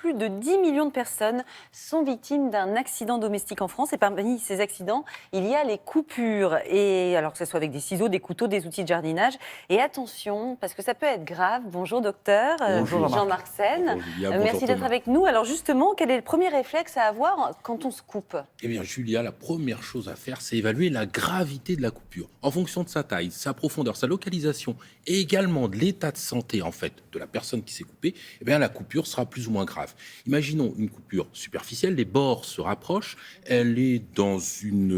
plus de 10 millions de personnes sont victimes d'un accident domestique en France. Et parmi ces accidents, il y a les coupures. Et alors que ce soit avec des ciseaux, des couteaux, des outils de jardinage. Et attention, parce que ça peut être grave. Bonjour docteur, Bonjour Jean-Marc Sen. Bonjour Julia, bonjour Merci d'être Thomas. avec nous. Alors justement, quel est le premier réflexe à avoir quand on se coupe? Eh bien Julia, la première chose à faire, c'est évaluer la gravité de la coupure. En fonction de sa taille, sa profondeur, sa localisation et également de l'état de santé en fait de la personne qui s'est coupée, eh bien la coupure sera plus ou moins grave. Imaginons une coupure superficielle, les bords se rapprochent, elle est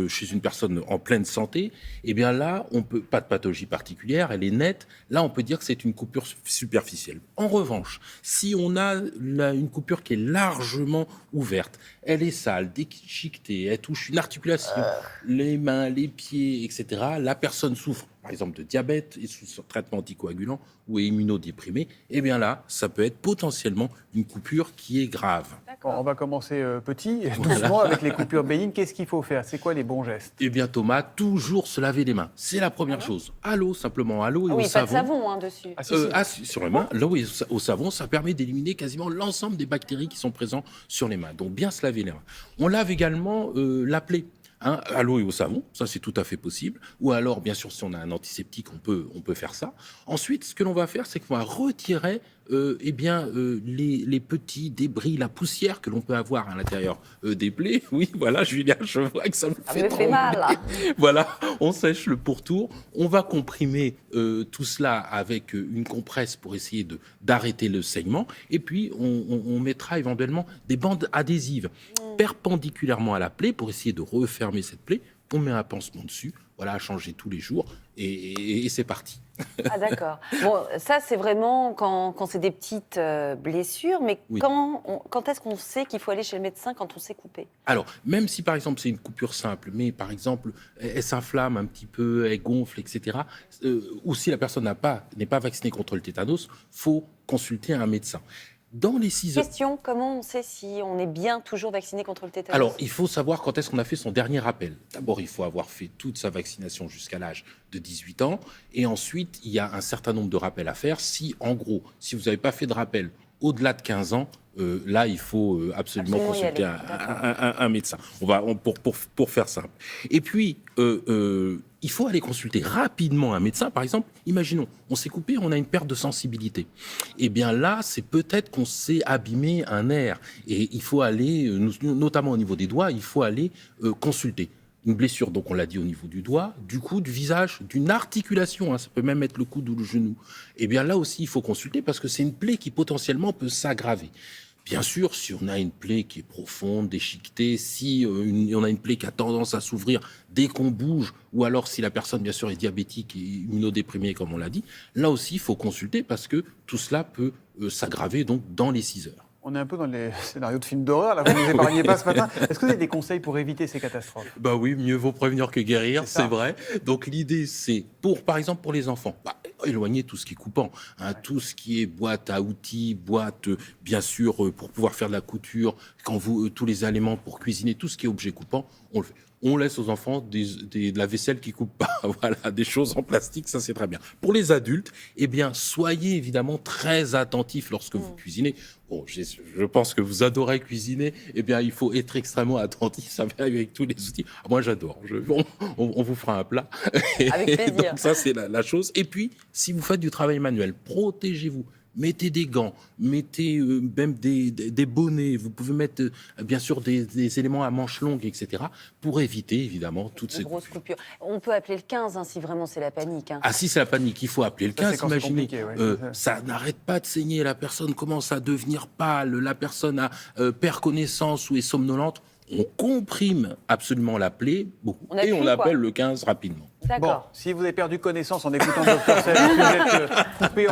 chez une personne en pleine santé, eh bien là, on peut pas de pathologie particulière, elle est nette, là on peut dire que c'est une coupure superficielle. En revanche, si on a une coupure qui est largement ouverte, elle est sale, déchiquetée, elle touche une articulation, les mains, les pieds, etc. La personne souffre, par exemple, de diabète, est sous traitement anticoagulant ou est immunodéprimée. Eh bien là, ça peut être potentiellement une coupure qui est grave. Bon, on va commencer petit, doucement, avec les coupures bénignes. Qu'est-ce qu'il faut faire? C'est quoi les bons gestes? Eh bien Thomas, toujours se laver les mains. C'est la première chose. À l'eau, simplement à l'eau et Ah au oui, pas savon. de savon dessus. Sur les mains, l'eau et au savon, ça permet d'éliminer quasiment l'ensemble des bactéries qui sont présentes sur les mains. Donc bien se laver les mains. On lave également la plaie. À l'eau et au savon, ça c'est tout à fait possible. Ou alors, bien sûr, si on a un antiseptique, on peut faire ça. Ensuite, ce que l'on va faire, c'est qu'on va retirer les petits débris, la poussière que l'on peut avoir à l'intérieur des plaies. Oui, voilà, Julien, je vois que ça me fait me fait mal, là. Voilà, on sèche le pourtour. On va comprimer tout cela avec une compresse pour essayer d'arrêter le saignement. Et puis, on mettra éventuellement des bandes adhésives perpendiculairement à la plaie pour essayer de refermer cette plaie. On met un pansement dessus, voilà, à changer tous les jours et c'est parti. Ah d'accord. Bon, ça c'est vraiment quand c'est des petites blessures, mais Oui. quand est-ce qu'on sait qu'il faut aller chez le médecin quand on s'est coupé? Alors, même si par exemple c'est une coupure simple, mais par exemple elle s'inflamme un petit peu, elle gonfle, etc., ou si la personne n'est pas vaccinée contre le tétanos, faut consulter un médecin. Dans les 6 heures. Question, comment on sait si on est bien toujours vacciné contre le tétanos? Alors, il faut savoir quand est-ce qu'on a fait son dernier rappel. D'abord, il faut avoir fait toute sa vaccination jusqu'à l'âge de 18 ans. Et ensuite, il y a un certain nombre de rappels à faire. Si, en gros, si vous n'avez pas fait de rappel au-delà de 15 ans, là, il faut absolument consulter un médecin. Pour faire simple. Et puis, il faut aller consulter rapidement un médecin. Par exemple, imaginons, on s'est coupé, on a une perte de sensibilité. Eh bien là, c'est peut-être qu'on s'est abîmé un nerf. Et il faut aller, notamment au niveau des doigts, il faut aller consulter. Une blessure, donc on l'a dit, au niveau du doigt, du cou, du visage, d'une articulation, ça peut même être le coude ou le genou. Eh bien là aussi, il faut consulter parce que c'est une plaie qui potentiellement peut s'aggraver. Bien sûr, si on a une plaie qui est profonde, déchiquetée, si on a une plaie qui a tendance à s'ouvrir dès qu'on bouge, ou alors si la personne, bien sûr, est diabétique et immunodéprimée, comme on l'a dit, là aussi, il faut consulter parce que tout cela peut s'aggraver donc dans les 6 heures. On est un peu dans les scénarios de films d'horreur, là, vous ne nous épargnez pas ce matin. Est-ce que vous avez des conseils pour éviter ces catastrophes? Bah oui, mieux vaut prévenir que guérir, C'est ça. c'est vrai. Donc l'idée, c'est, par exemple, pour les enfants, éloigner tout ce qui est coupant, tout ce qui est boîte à outils, boîte, bien sûr, pour pouvoir faire de la couture, tous les éléments pour cuisiner, tout ce qui est objet coupant, on le fait. On laisse aux enfants de la vaisselle qui coupe pas, voilà, des choses en plastique, ça c'est très bien. Pour les adultes, eh bien, soyez évidemment très attentifs lorsque vous cuisinez. Bon, je pense que vous adorez cuisiner, eh bien, il faut être extrêmement attentif, ça va avec tous les outils. Moi, j'adore. On vous fera un plat. Avec plaisir. Donc ça, c'est la chose. Et puis, si vous faites du travail manuel, protégez-vous. Mettez des gants, mettez même des bonnets. Vous pouvez mettre, bien sûr, des éléments à manches longues, etc., pour éviter, évidemment, toutes ces grosses coupures. On peut appeler le 15 si vraiment c'est la panique. Ah, si c'est la panique, il faut appeler le 15. C'est quand c'est Imaginez, compliqué, ouais, ça n'arrête pas de saigner. La personne commence à devenir pâle. La personne perd connaissance ou est somnolente. On comprime absolument la plaie et on appelle le 15 rapidement. D'accord. Bon, si vous avez perdu connaissance en écoutant le docteur Sen, que vous êtes coupé